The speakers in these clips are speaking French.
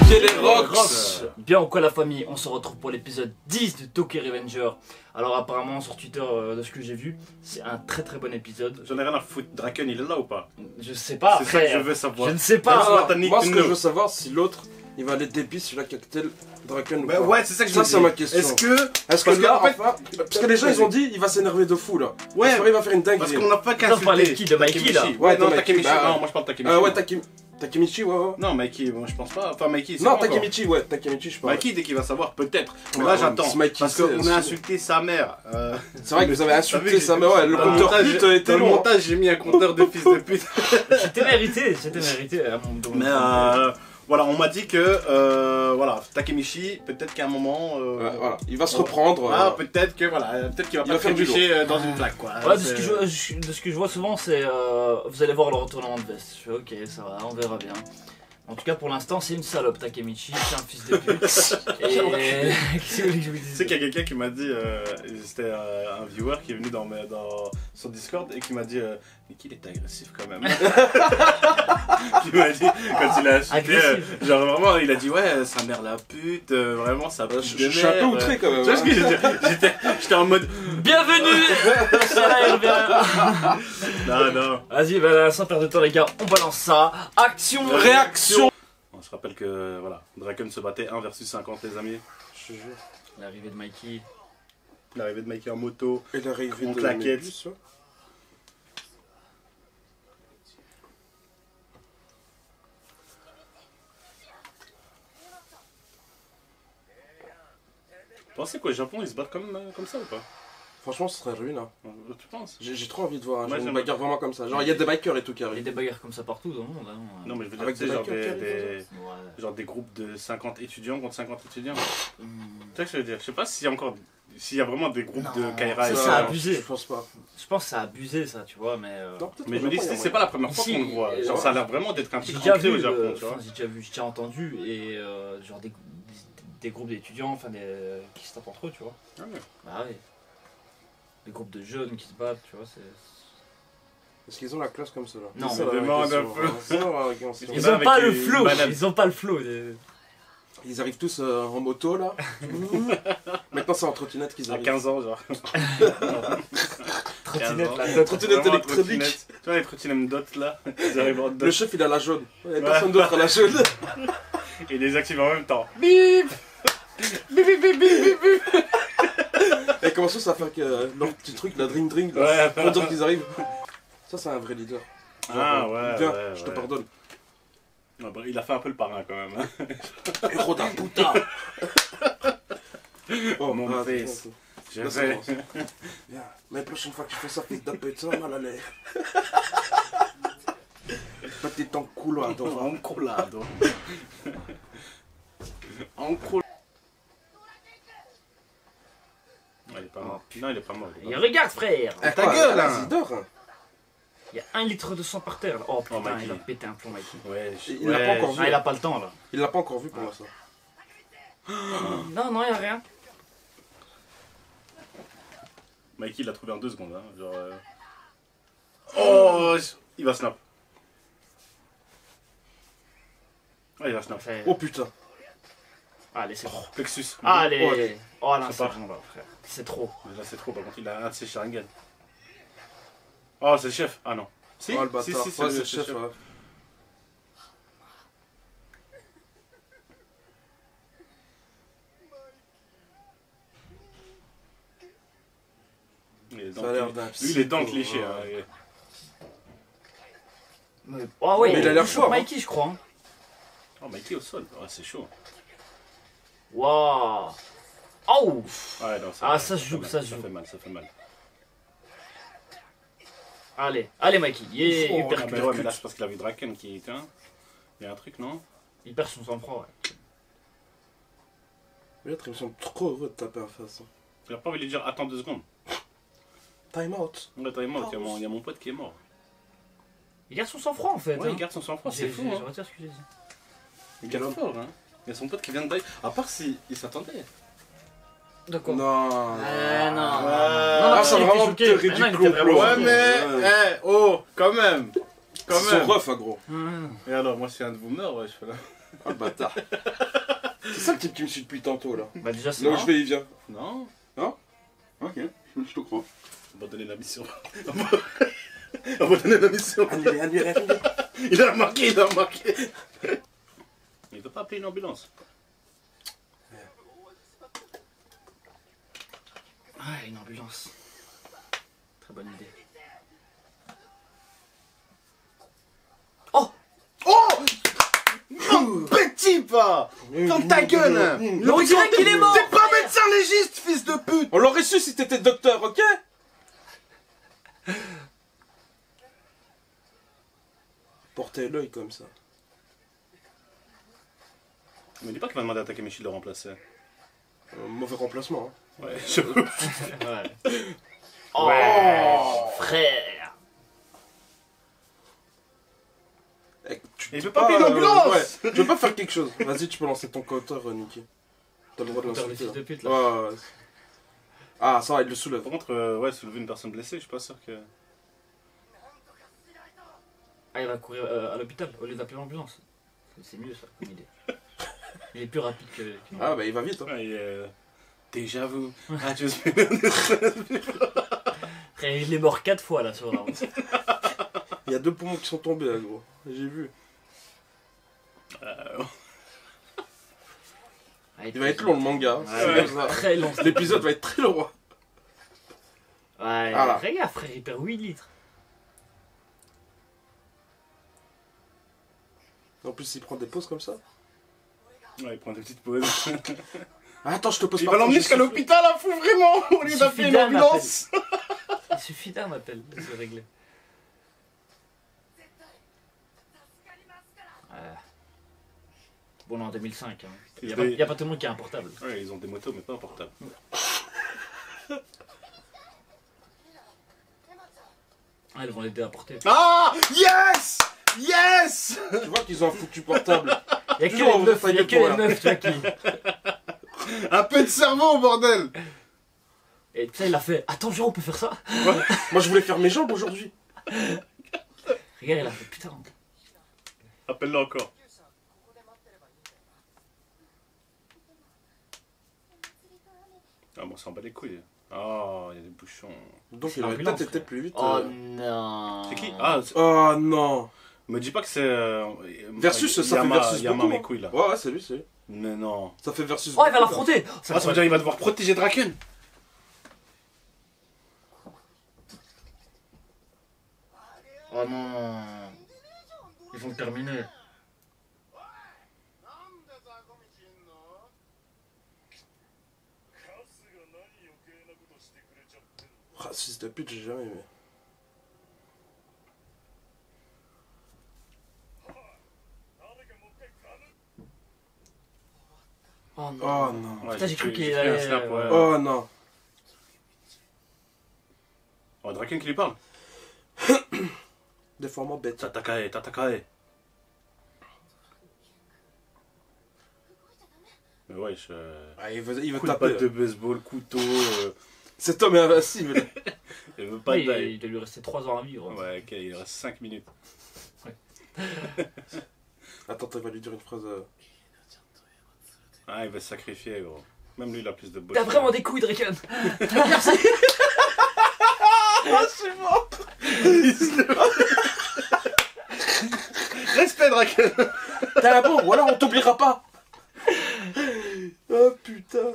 Rocker les rocks. Bien ou quoi la famille, on se retrouve pour l'épisode 10 de Tokyo Revenger. Alors apparemment sur Twitter, de ce que j'ai vu, c'est un très très bon épisode. J'en ai rien à foutre, Draken il est là ou pas? Je sais pas, C'est ça que je frère. veux savoir. Je ne sais pas. Moi ce que je veux savoir si l'autre il va aller débit sur la cocktail Draken ou Bah pas. ouais, c'est ça que je Ça me dis. c'est ma question. Est-ce que Est-ce que parce là, qu'en fait- enfin, parce que les gens ils ont dit il va s'énerver de fou là. Ouais, il va faire une dinguerie. parce qu'on n'a pas qu'à Attends, vous parlez de insulter qui, de Mikey, là? Takemichi. Ouais, Ouais, non, de Takemichi. Mikey, bah, Non, moi je parle de Takemichi. Ouais, Takemichi, ouais. Non, Mikey, moi je pense pas. Enfin, Mikey, c'est Non, pas encore. Takemichi, ouais, Takemichi, je pense. Mikey, dès qu'il va savoir, peut-être. Mais Ouais, là, ouais, j'attends. c'est Mikey, Parce c'est- qu'on a insulté sa mère. C'est vrai que vous avez insulté T'as vu, ça, mais ouais, le dans compteur montage, pute dans était le long. montage, j'ai mis un compteur de fils de pute. C'était mérité à mon dos. Mais voilà, on m'a dit que voilà, Takemichi, peut-être qu'à un moment. Ouais, voilà, il va se reprendre. Ah, peut-être que voilà, peut-être qu'il va Il pas va faire du trébucher dans une plaque quoi. Ouais, de C'est- ce que je vois souvent, c'est vous allez voir le retournement de veste. Je fais ok, ça va, on verra bien. En tout cas, pour l'instant, c'est une salope, Takemichi, c'est un fils de pute. Et. Qu'est-ce que vous voulez que je vous Tu dise? sais qu'il y a quelqu'un qui m'a dit, c'était un viewer qui est venu dans sur Discord et qui m'a dit mais qu'il était agressif quand même. Il m'a dit quand il a insulté, Agressif. genre vraiment il a dit ouais sa mère la pute, vraiment ça pute Je de suis un peu merde. outré quand même. Tu vois ce que je veux dire? J'étais en mode Bienvenue c'est la RVA. non. Vas-y, bah, sans perdre de temps, les gars, on balance ça. Action! Réaction. On se rappelle que voilà, Draken se battait 1 versus 50 les amis. Je te jure. L'arrivée de Mikey. L'arrivée de Mikey en moto. Et l'arrivée On de claquette. Mébus, ouais. Vous pensez qu'au Japon ils se battent comme ça ou pas? Franchement, ce serait ruine. Hein. Tu penses? J'ai trop envie de voir un Moi, jour une j'aimerais- bagarre vraiment comme ça. Genre, il y a des bikers et tout qui Il y a arrivent. des bagarres comme ça partout dans le monde. Hein. Non mais je veux dire, Avec tu sais, des genre backers qui des Ouais. genre des groupes de 50 étudiants contre 50 étudiants. Tu Hmm. sais ce que je veux dire? Je sais pas s'il y a encore s'il y a vraiment des groupes Non, de Kaira et ça, tout. c'est Ouais, abusé. Je pense pas. Je pense que ça a abusé, ça, tu vois, mais. Non, peut-être Mais que je me dis Japon, il y a c'est pas la première fois Si, qu'on le voit. Genre ouais. ça a l'air vraiment d'être un J'ai truc déjà ancré vu, au Japon, tu vois. enfin, j'ai déjà entendu, et genre des groupes d'étudiants, enfin qui se tapent entre eux, tu vois. Ah ouais. Bah oui. Des groupes de jeunes qui se battent, tu vois, c'est. Est-ce qu'ils ont la classe comme ça là? Non. C'est ça, Mais la demande question, un peu. hein. C'est ça, la question. Ils va ont avec pas le une flow, banane. ils ont pas le flow. Ils arrivent tous en moto là. Maintenant c'est en trottinette qu'ils À arrivent. 15 ans genre. Trottinette, 15 ans. la Trottinette Vraiment, électronique. trottinette. Tu vois les trottinettes dot là, ils arrivent en Le dot chef il a la jaune. Il y a personne d'autre à la jaune. et ils les activent en même temps. Bip bip bip bip bip bip. Et comment ça va faire que leur petit truc, la drink drink, Ouais. là, pour dire qu'ils arrivent. Ça c'est un vrai leader. Genre, Ah ouais. viens, ouais, je te ouais. pardonne. Ah bah, il a fait un peu le parrain quand même. Hein. Héros d'un putain. Oh Mon ah, fils. attends, J'ai Là, fait. c'est viens. Mais la prochaine fois que tu fais ça, fils de pute, ça va mal aller. Petit ton couloir, toi. Enculado. Enculado. Il est pas mort. Non, il est pas mort. il est Et pas regarde, frère! Eh, ta quoi, gueule, vas-y, hein. dors, hein. Il y a 1 litre de sang par terre là. Oh putain, Mikey. il a pété un plomb, Mikey. mort. Ouais, Il l'a pas encore vu. Ah, il a pas le temps là. Il l'a pas encore vu pour l'instant. Non, non, il y a rien. Mikey il l'a trouvé en 2 secondes. Hein. Genre, Oh, il va snap. Ah, il va snap. Fait- Oh putain. Allez, c'est bon. Plexus. Allez! allez. Oh là, Je sais c'est pas. bon là, frère. C'est trop. Mais là c'est trop, par contre il a un de ses Sharingan. Oh, c'est le chef. Ah non. Si, Oh le bâtard. si, Ouais, le c'est le chef. Ouais. Ça a l'air d'un Lui, il est dents psycho, cliché. ouais. Hein. Oh ouais, Mais il a l'air fort, hein. Mikey, je crois. Hein. Oh, Mikey au sol. Ouais, c'est chaud. Waouh! Oh! Ouais, non, Ah, fait ça se mal, joue, ça se joue. fait mal, ça fait mal. Allez, allez, Mikey. Yeah, Oh, il perd, Ah, mais ouais, mais là, c'est parce qu'il avait Draken qui était un. Il y a un truc, non? il perd son sang-froid. Ouais. L'autre il me semble trop heureux de taper en face. hein. Il a pas envie de lui dire attends 2 secondes. Time out. Ouais, t'es mort, il y a mon pote qui est mort. Il garde son sang-froid en fait. Ouais, hein. il garde son sang-froid, c'est J'ai- fou. Je Hein. retire ce que j'ai dit. Il garde fort, hein. Il y a son pote qui vient de die. À part s'il s'attendait. D'accord. Non. Non. Ah, c'est il était vraiment choqué. théorie Ah du non, il était complot. vraiment Ouais, choqué. mais. Ouais. Oh, quand même. Quand Ils sont même. refs, hein, gros. Hum. Et alors, moi, si un de vous meurt, ouais, je fais là. Ah, le bâtard. C'est ça le type qui me suit depuis tantôt, là. Bah déjà c'est Là où marrant. je vais, il vient. Non. Ok, je te crois. Abandonner la mission. Abandonner la mission. Annulé, annulé, annulé. Il a remarqué, il a remarqué. Il peut pas appeler une ambulance. Ah, une ambulance. Très bonne idée. Oh Petit pas. Ferme ta gueule. Mais on dirait qu'il est mort. T'es pas médecin légiste, fils de pute. On l'aurait su si t'étais docteur, ok? Portez l'œil comme ça. Mais dis pas qu'il va demander à Takemichi de le remplacer. Mauvais remplacement. Hein. Ouais, je... Ouais. Oh, frère. Eh, Il veut pas appeler une ambulance. Tu veux pas faire quelque chose? Vas-y, tu peux lancer ton compteur, Niki. T'as le droit de Compteur lancer. de fils de pute, là. Ouais, ouais. Ah, ça va, il le soulève. Par contre, ouais, soulever une personne blessée, je suis pas sûr que... Ah, il va courir à l'hôpital au lieu d'appeler l'ambulance. C'est mieux ça, comme idée. Il est plus rapide que. Ah, bah il va vite. Hein. Ouais, déjà vu. Ah, tu Frère, il est mort 4 fois là sur la route. Il y a 2 poumons qui sont tombés là, gros. J'ai vu. Il va être long le manga. Ouais, C'est comme ça. très long. L'épisode va être très long. Ouais, Voilà. regarde frère, il perd 8 litres. En plus, il prend des pauses comme ça. Ouais, il prend des petites pauses. Ah, attends, je te pose Il pas. va l'emmener jusqu'à l'hôpital, là, fou, vraiment. Au lieu Il d'appeler suffit une d'un ambulance. Il suffit d'un appel, c'est réglé. Bon, on est en 2005. Hein. Il n'y a pas tout le monde qui a un portable. Ouais, ils ont des motos, mais pas un portable. Ah, ils vont l'aider à porter. Ah, yes. Yes. Tu vois qu'ils ont un foutu portable. Il n'y a que Toujours, les meufs, on il y a va que pas les là. meufs, tu vois, qui. Un peu de cerveau, bordel. Et tu sais, il a fait. Attends, genre, on peut faire ça? Moi, je voulais faire mes jambes aujourd'hui. Regarde, il a fait putain. Appelle-le encore. Ah, bon, ça en bat les couilles. Ah, il y a des bouchons. Donc, C'est il aurait l'ambulance, peut-être été frère. plus vite. Oh non. C'est qui? Ah, Oh non. me dis pas que c'est. Versus, ça fait Yama, versus Yama beaucoup. mes hein. couilles là. Ouais, ouais, c'est lui, c'est lui. Mais non. Ça fait versus. Oh, il va beaucoup, l'affronter. Ah, ça veut dire qu'il va devoir protéger Draken. Oh non. Ils vont le terminer. Raciste de pute, j'ai jamais aimé. Oh non. Oh non. Ouais, Putain, j'ai cru qu'il pris un allait. snap, ouais. Oh non. Oh, Draken qui lui parle. Des formats bêtes. Tatakae, Tatakae. Mais ouais, Ah, il veut coup de taper. batte de baseball, couteau. Cet homme est invincible. Il veut pas Ouais, de taille. il doit lui rester 3 ans à vivre. Ouais, ok, il reste 5 minutes. Attends, il va lui dire une phrase. Ah, il va se sacrifier, gros. Même lui, il a plus de boss. T'as vraiment des couilles, Draken. Respect, Draken. T'as bon, voilà, on t'oubliera pas. Oh putain.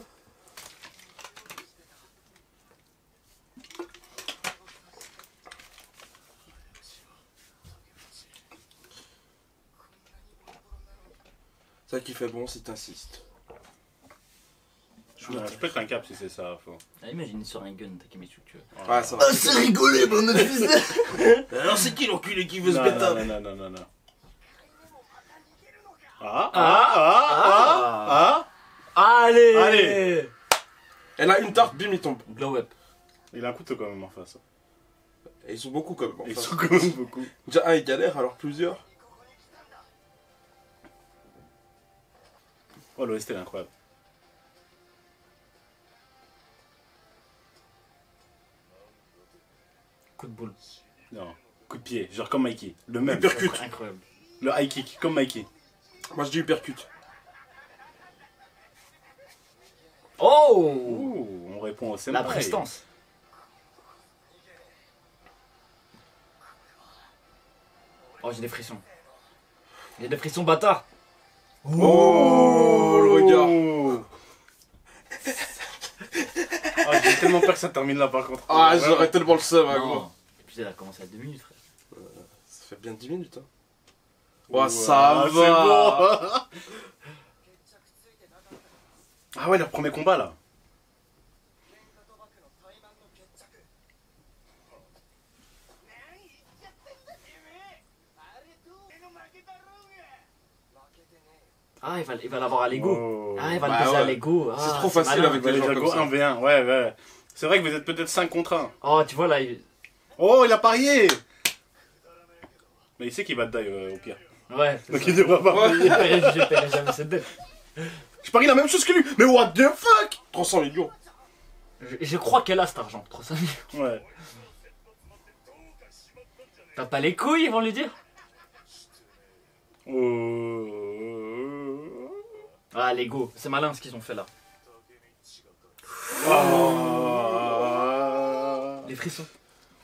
Ça qui fait bon si t'insistes. Je pète un cap si c'est ça, faut. Ah, imagine sur un gun, Takemichi, tu veux. Ouais, ça va. c'est rigolé, mon fils de. Alors c'est qui l'enculé qui veut se Non, bêta? non. Ah. Allez. Allez. Elle a une tarte, bim, il tombe. Glow up. Il a un couteau quand même en face. Et ils sont beaucoup quand même. Ils Enfin, sont quand même beaucoup. déjà un il galère, alors plusieurs. Oh, l'OST est incroyable. Coup de boule. Non, coup de pied, genre comme Mikey. Le même. Uppercut. Incroyable. Le high kick, comme Mikey. Moi je dis uppercut. Oh Ouh, on répond au senpai. La prestance. Oh, j'ai des frissons. J'ai des frissons bâtards. Oh, le regard. Ah, j'ai tellement peur que ça termine là par contre. Ah, Ouais. j'aurais tellement le seum, hein, Non. gros. L'épisode a commencé à 2 minutes, frère. Ça fait bien 10 minutes, hein. Ouais, Oh, ça c'est va. bon. Ah ouais, leur premier combat là. Ah, il va l'avoir à l'ego. Oh. Ah, il va Bah le baiser ouais. à l'ego. C'est trop facile malin. avec Ouais, les les gens Jago comme ça. 1v1, ouais, ouais. C'est vrai que vous êtes peut-être 5 contre 1. Oh, tu vois là, il... Oh, il a parié. Mais il sait qu'il va te die au pire. Ouais. Donc il devra pas parier. Je paierai jamais cette dette. Je parie la même chose que lui. Mais what the fuck. 300 millions. Je crois qu'elle a cet argent. 300 000. Ouais. T'as pas les couilles, ils vont lui dire. Ah, l'ego. C'est malin ce qu'ils ont fait là. Les frissons.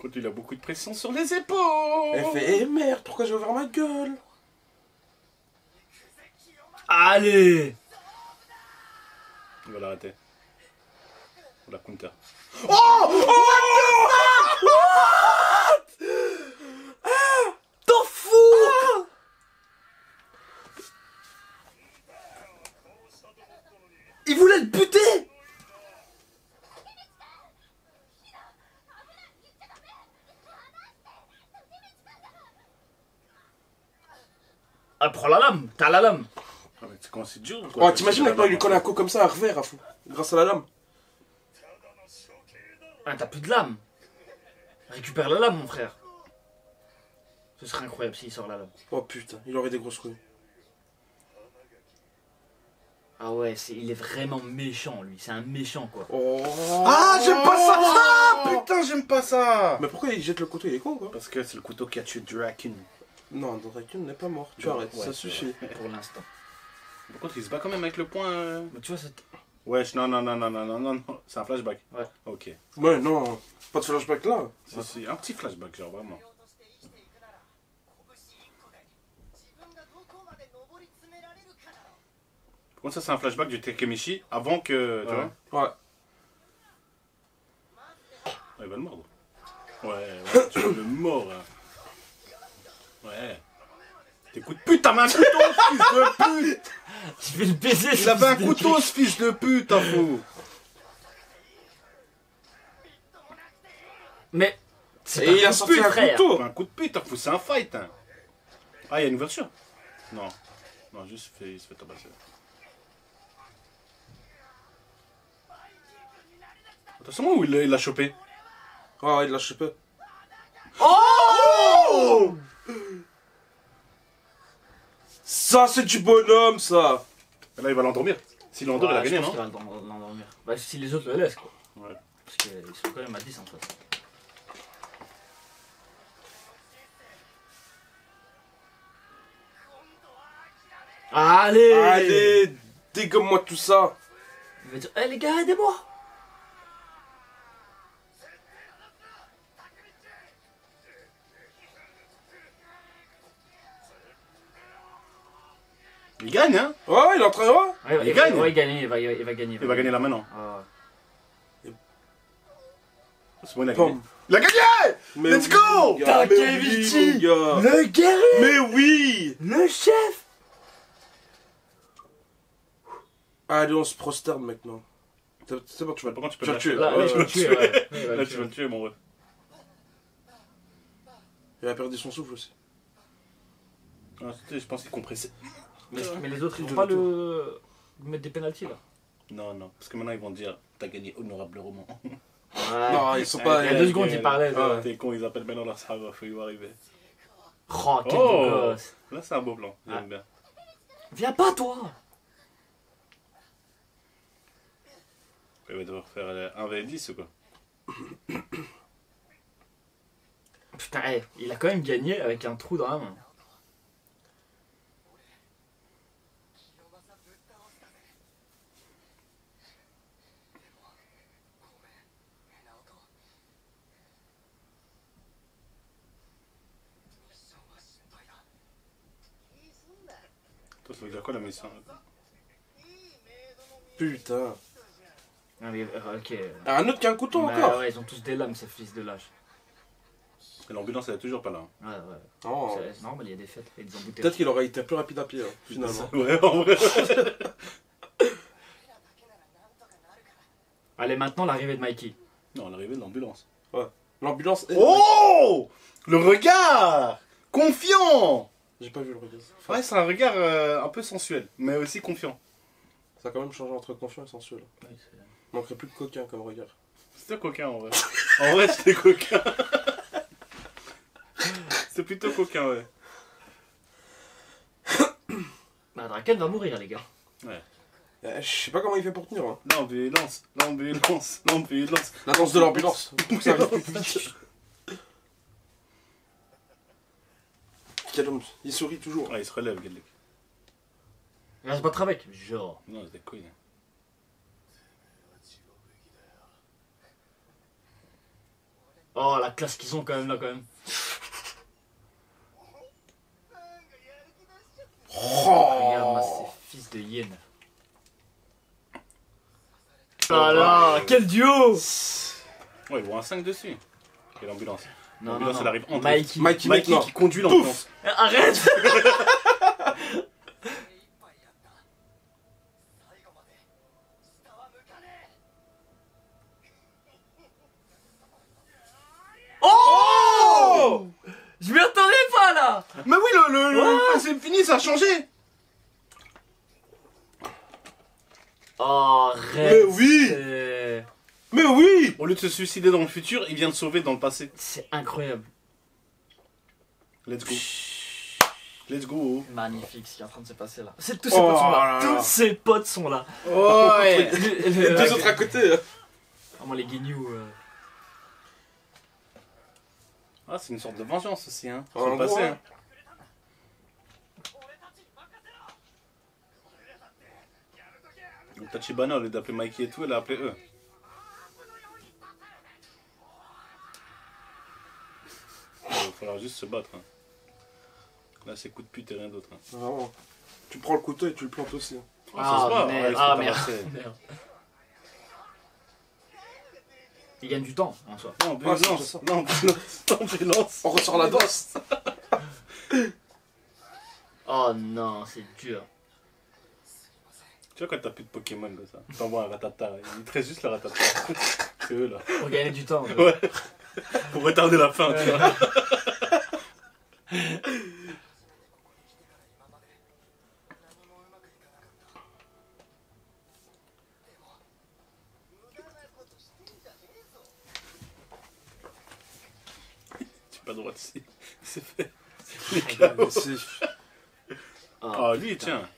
Quand il a beaucoup de pression sur les épaules. Elle fait, eh merde, pourquoi j'ai ouvert ma gueule? Allez. Il va l'arrêter. Ou la counter. T'en fous. Il voulait le buter. Ah, prends la lame. T'as la lame. Ah, mais c'est quand c'est dur. Oh, t'imagines maintenant, il lui colle un coup comme ça, un revers à fond. Grâce à la lame. Ah, t'as plus de lame. Récupère la lame, mon frère. Ce serait incroyable s'il sort la lame. Oh putain, il aurait des grosses couilles. Ah ouais, il est vraiment méchant, lui. C'est un méchant, quoi. Oh. Ah, j'aime pas ça. Ah, putain, j'aime pas ça. Mais pourquoi il jette le couteau? Il est con, quoi. Parce que c'est le couteau qui a tué Draken. Non, Draken n'est pas mort. Tu Ouais, arrêtes, ouais, ça c'est suffit. Pour l'instant. Par contre, il se bat quand même avec le poing. Mais tu vois, c'est... Wesh, non, non, non, non, non, non, non, non. C'est un flashback. Ouais. Ok. Ouais, non, pas de flashback là. Si, si, un petit flashback, genre vraiment. Par contre, ça, c'est un flashback du Takemichi avant que. Tu Ouais. vois Ouais. Ouais, il va le mordre. Ouais, tu vas le mordre. Hein. Ouais. T'es coup de pute, t'avais un couteau, fils de pute. Tu fais le baiser, Il avait un couteau, ce fils de pute, t'en fous. Mais... Et il a sorti un couteau. Un coup de pute, t'en fous, c'est un fight. Hein. Ah, il y a une ouverture. Non. Non, juste il se fait tabasser. Attention, où il l'a chopé. Ah, il l'a chopé. Oh. Ça, c'est du bonhomme, ça. Et là, il va l'endormir. S'il l'endort, il a gagné, non? Il va l'endormir. Bah, si les autres le laissent, quoi. Ouais. Parce qu'ils sont quand même à 10 en face. Allez. Allez, dégomme-moi tout ça. Il va dire, eh les gars, aidez-moi. Il gagne, hein? Ouais, il est en train de voir. Ouais, Il gagne. Ouais, il gagne, il va gagner. Il va gagner là maintenant. Ah. C'est bon, il a gagné. Pom. Il a gagné! Mais Let's oui, go! mon gars, mais oui, Takemichi, mon gars. le guerrier, Mais oui. le chef. Allez, on se prosterne maintenant. C'est bon, tu vas Par contre, tu peux tu vas le tuer. Là, Ouais, il va ouais, le tuer, ouais. Il va Là, le tu tuer. vas le tuer, mon ref. Il a perdu son souffle aussi. Ah, tu sais, je pense qu'il compressait. Mais les autres, ils vont pas le mettre des pénaltys là. Non, non, parce que maintenant ils vont dire t'as gagné honorablement. Ouais. Non, ils sont pas. Il y a 2 secondes, il parlait. Ouais. T'es con, ils appellent maintenant leur sahaba, faut y voir arriver. Oh, quel Oh. beau gosse. Là, c'est un beau plan, j'aime Ah. bien. Viens pas, toi. Il va devoir faire 1v10 ou quoi? Putain, il a quand même gagné avec un trou dans la main. Ça veut dire quoi la mission? Putain. Ah, mais, ok. Un autre qui a un couteau Mais, encore. ouais, ils ont tous des lames, ces fils de lâche. Et l'ambulance elle est toujours pas là. Ouais, ouais. Oh. C'est normal, il y a des fêtes et des embouteillages. Peut-être qu'il aurait été plus rapide à pied, hein, finalement. Ouais, en vrai. Allez, maintenant l'arrivée de Mikey. Non, l'arrivée de l'ambulance. L'ambulance est... Oh! Le regard! Confiant! J'ai pas vu le regard. Ouais, c'est un regard un peu sensuel, mais aussi confiant. Ça a quand même changé entre confiant et sensuel. Ouais, Il manquerait plus de coquin comme regard. C'était coquin en vrai. En vrai, c'était coquin. C'était plutôt coquin, ouais. bah, Draken va mourir, les gars. Je sais pas comment il fait pour tenir. Hein. L'ambulance, l'ambulance, l'ambulance. La danse de l'ambulance. Pour que ça arrive plus vite. Quel homme. Il sourit toujours. Ah, il se relève, Gadlik. Il va se battre avec. Genre. Non, c'était couille. Oh, la classe qu'ils ont quand même là, quand même. Regarde-moi ces fils de hyènes. Ah là, quel duo! Ouais, il voit un 5 dessus. Et l'ambulance. Non, L'ambulance, elle arrive en Mikey. Mikey, Mikey maintenant. qui conduit l'ambulance. Arrête! Oh! Je m'y attendais pas là! Mais oui, c'est fini, ça a changé. Oh, arrête! Mais oui! C'est- Mais oui! Au lieu de se suicider dans le futur, il vient de sauver dans le passé. C'est incroyable. Let's go. Let's go. Magnifique ce qui est en train de se passer là. C'est tous ses potes sont là. là là. Tous ses potes sont là. Ouais. Les deux autres à côté. Vraiment les guignous. Ah, c'est une sorte de vengeance aussi, hein. En Sur le gros, passé, hein. hein. Donc Tachibana, au lieu d'appeler Mikey et tout, elle a appelé eux. Il va falloir juste se battre. Hein. Là, c'est coup de pute et rien d'autre. Hein. Vraiment. Tu prends le couteau et tu le plantes aussi. Oh, ça se voit. merde. Ouais, ils sont Ah merde. tabassés. Merde. Il gagne du temps en soi. Non, Ouais, c'est ambulance, ça. non, ambulance, ambulance. On ressort la danse. Oh non, c'est dur. Tu vois quand t'as plus de Pokémon comme ça, t'envoies un Ratata, il te reste juste le Ratata. C'est eux là. Pour gagner du temps. Ouais. Pour retarder la fin, tu vois. Tu pas le droit de c'est fait. C'est- Ah, lui, tiens.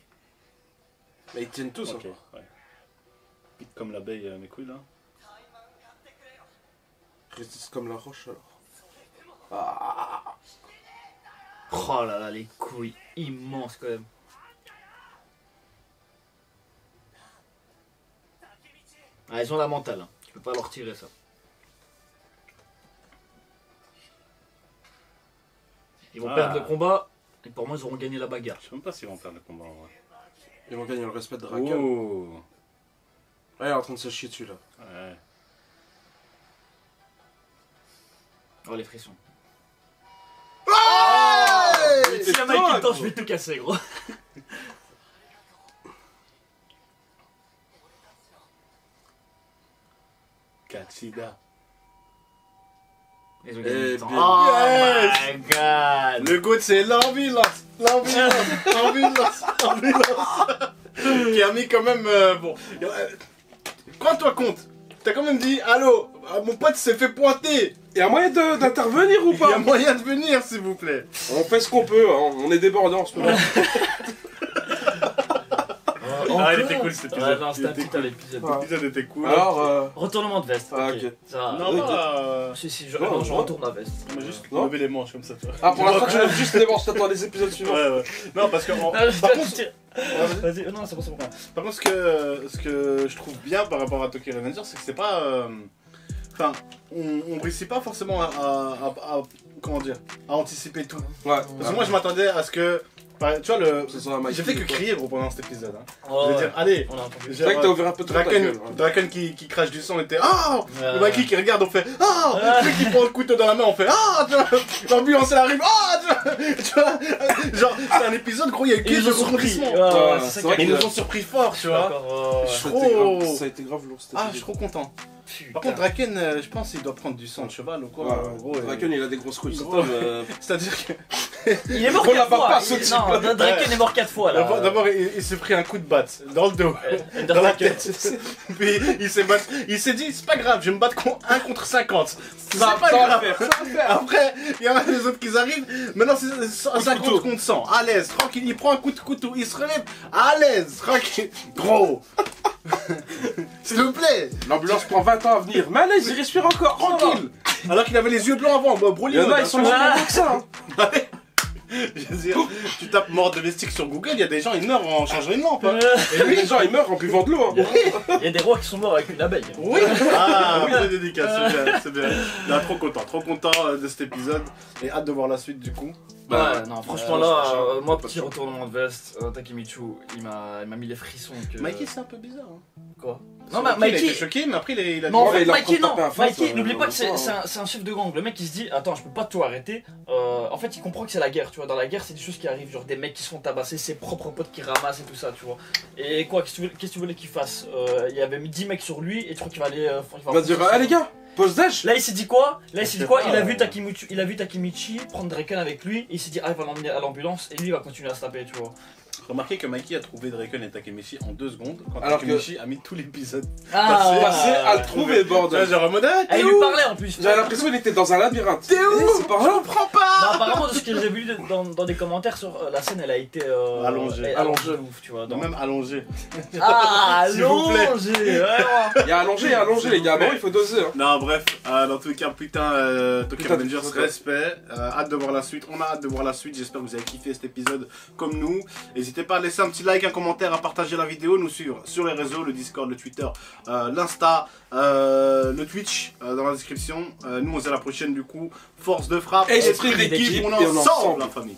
Mais ils tiennent tous. Ok, Hein. ouais. Comme l'abeille, mes couilles là. Résiste comme la roche alors. Ah. Oh là là, les couilles immenses quand même. Ah, ils ont la mentale. Hein. Tu peux pas leur tirer ça. Ils vont perdre le combat. Et pour moi, ils auront gagné la bagarre. Je sais même pas s'ils vont perdre le combat en vrai. Ils vont gagner le respect de Draken. Oh. Ouais, il est en train de se chier dessus là. Ouais. Oh, les frissons. Mais Si t'es un mec qui dingue, me tente, je gros. vais tout casser, gros. Katsida. Ils ont Eh gagné du temps. bien. Oh Yes. my god. Le goût c'est l'ambulance, l'ambulance, l'ambulance, l'ambulance. Qui a mis quand même bon. Rends-toi compte. T'as quand même dit allô, mon pote s'est fait pointer. Il y a moyen d'intervenir ou Il y a pas? moyen de venir s'il vous plaît. On fait ce qu'on peut, hein. On est débordés en ce moment. Ah, il était cool cet épisode. Ouais, non, c'était un Il était putain d'épisode. Ouais. L'épisode était cool. Alors, Retournement de veste. Ah, ok. ok. Ça va. non, bah, Si, si, Non, non, je non. retourne ma veste. on va juste Non. lever les manches comme ça. Tu vois. ah, pour l'instant, tu lèves juste les manches, t'attends les épisodes suivants. Ouais, ouais. Non, parce que Non, par je contre, tire. Vas-y, non, c'est bon, c'est bon. par contre, ce que je trouve bien par rapport à Tokyo Revenger, c'est que c'est pas. Enfin, on réussit pas forcément à comment dire, à anticiper tout. Ouais. Parce que moi, je m'attendais à ce que Tu vois, Ce soit un Mikey j'ai fait que ou quoi. crier gros pendant cet épisode. Hein. Oh, Je veux ouais. dire, allez, On a entendu. C'est vrai que t'as ouvert un peu trop ta gueule. hein. Draken qui crache du sang, on était ah. Ouais. Le Mikey qui regarde, on fait ah. Le mec qui prend le couteau dans la main, on fait ah. L'ambulance elle arrive ah. Tu vois, genre c'est un épisode gros, il y a eu Ils que nous de ont surpris. rebondissements. Ouais, ouais, Ouais, c'est c'est ça vrai qui Ils est nous ont surpris fort, tu vois. d'accord. Ça a Trop. été grave- Ça a été grave lourd cet Ah, je épisode. suis trop content. Putain. Par contre, Draken, je pense qu'il doit prendre du sang de cheval ou quoi. Ouais, Gros, Draken il a des grosses couilles, cet Gros. homme. C'est-à-dire que Il est mort On la 4 bat fois. pas, ce type. Non, Draken est mort 4 fois là. d'abord, il s'est pris un coup de batte dans le dos. Dans la tête. Puis il s'est battu. Il s'est dit, c'est pas grave, je vais me battre 1 contre 50. C'est Ça pas va grave. faire, ça va faire. Après, il y en a les autres qui arrivent. Maintenant, c'est 50 couteau. contre 100. À l'aise, tranquille. Il prend un coup de couteau. Il se relève. À l'aise, tranquille. Gros. S'il vous plaît. L'ambulance prend 20 ans à venir. Mais allez, il respire encore, Tranquille. Alors qu'il avait les yeux blancs avant. Bah, Il y en a, ils sont Ah. moins que ça. hein. Je veux dire, tu tapes mort domestique sur Google, il y a des gens, ils meurent en changeant une lampe. Hein. Et lui, les gens, ils meurent en buvant de l'eau. hein. Il y a des rois qui sont morts avec une abeille. Oui. Ah, oui, la dédicace, c'est bien, c'est bien. Là, trop content de cet épisode et hâte de voir la suite du coup. Ouais, non, franchement je- là, je- moi, pas petit sûr. retournement de veste, Takemichu, il m'a mis les frissons. Que... Mikey, c'est un peu bizarre. Hein. Quoi Non, mais il a été Mikey. choqué, mais après, il a Non, en Ouais, fait, il a Mikey, non, tapé un face, Mikey, n'oublie pas que ouais. c'est un chef de gang. Le mec, il se dit, attends, je peux pas tout arrêter. En fait, il comprend que c'est la guerre, tu vois. Dans la guerre, c'est des choses qui arrivent, genre des mecs qui se font tabasser, ses propres potes qui ramassent et tout ça, tu vois. Et quoi, qu'est-ce que tu voulais qu'il fasse Il y avait mis 10 mecs sur lui et tu crois qu'il va aller. Il va dire, ah les gars, pause d'âge. Là, il s'est dit quoi Il a vu pas. il a vu Takemichi prendre Draken avec lui. Et il s'est dit, ah, il va l'emmener à l'ambulance et lui, il va continuer à se taper, tu vois. Remarquez que Mikey a trouvé Draken et Takemichi en 2 secondes, quand Alors Takemichi a mis tout l'épisode. Ah, Passé à le trouver, Tu vois, bordel. genre en mode, ah, Ah, t'es il lui où? parlait en plus. J'avais l'impression qu'il était dans un labyrinthe. T'es où? C'est par là. Comprends pas. Non, apparemment, de ce que j'ai vu dans des commentaires sur la scène, elle a été Allongée. allongée de ouf, tu vois. Non, même allongé. Ah, S'il vous plaît. allongée, vraiment. Il y a allongé, les gars. Bon, il faut doser. hein. Non, bref, dans tous les cas, putain, Tokyo Putain, Revengers, putain. respect. Hâte de voir la suite. On a hâte de voir la suite. J'espère que vous avez kiffé cet épisode comme nous. N'hésitez pas à laisser un petit like, un commentaire, à partager la vidéo, nous suivre sur les réseaux, le Discord, le Twitter, l'Insta, le Twitch dans la description. Nous, on se dit à la prochaine, du coup. Force de frappe, Esprit d'équipe, on et est on est ensemble, ensemble. la famille.